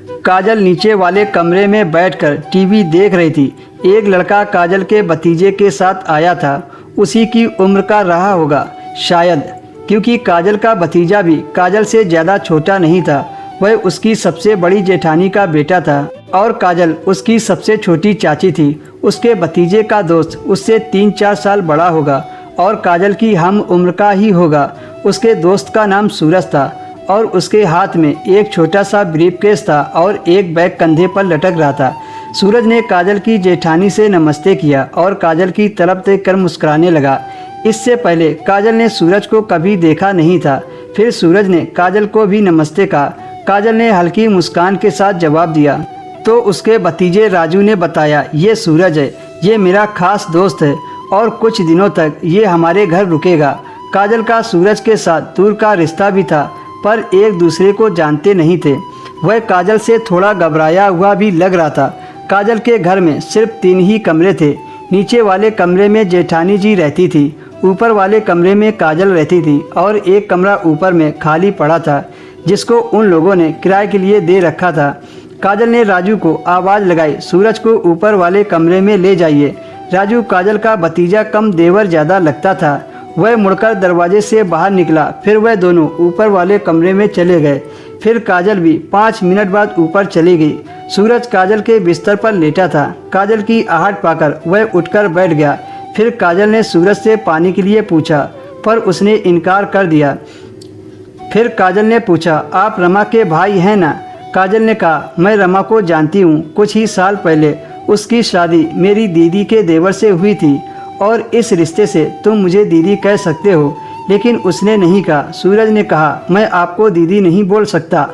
काजल नीचे वाले कमरे में बैठकर टीवी देख रही थी। एक लड़का काजल के भतीजे के साथ आया था। उसी की उम्र का रहा होगा शायद, क्योंकि काजल का भतीजा भी काजल से ज़्यादा छोटा नहीं था। वह उसकी सबसे बड़ी जेठानी का बेटा था और काजल उसकी सबसे छोटी चाची थी। उसके भतीजे का दोस्त उससे 3-4 साल बड़ा होगा और काजल की हम उम्र का ही होगा। उसके दोस्त का नाम सूरज था और उसके हाथ में एक छोटा सा ब्रीफकेस था और एक बैग कंधे पर लटक रहा था। सूरज ने काजल की जेठानी से नमस्ते किया और काजल की तरफ देख कर मुस्कुराने लगा। इससे पहले काजल ने सूरज को कभी देखा नहीं था। फिर सूरज ने काजल को भी नमस्ते कहा। काजल ने हल्की मुस्कान के साथ जवाब दिया तो उसके भतीजे राजू ने बताया, ये सूरज है, ये मेरा खास दोस्त है और कुछ दिनों तक ये हमारे घर रुकेगा। काजल का सूरज के साथ दूर का रिश्ता भी था पर एक दूसरे को जानते नहीं थे। वह काजल से थोड़ा घबराया हुआ भी लग रहा था। काजल के घर में सिर्फ 3 ही कमरे थे। नीचे वाले कमरे में जेठानी जी रहती थी, ऊपर वाले कमरे में काजल रहती थी और एक कमरा ऊपर में खाली पड़ा था जिसको उन लोगों ने किराए के लिए दे रखा था। काजल ने राजू को आवाज़ लगाई, सूरज को ऊपर वाले कमरे में ले जाइए। राजू काजल का भतीजा कम देवर ज़्यादा लगता था। वह मुड़कर दरवाजे से बाहर निकला। फिर वह दोनों ऊपर वाले कमरे में चले गए। फिर काजल भी 5 मिनट बाद ऊपर चली गई। सूरज काजल के बिस्तर पर लेटा था। काजल की आहट पाकर वह उठकर बैठ गया। फिर काजल ने सूरज से पानी के लिए पूछा पर उसने इनकार कर दिया। फिर काजल ने पूछा, आप रमा के भाई हैं ना? काजल ने कहा, मैं रमा को जानती हूँ। कुछ ही साल पहले उसकी शादी मेरी दीदी के देवर से हुई थी और इस रिश्ते से तुम मुझे दीदी कह सकते हो। लेकिन उसने नहीं कहा। सूरज ने कहा, मैं आपको दीदी नहीं बोल सकता।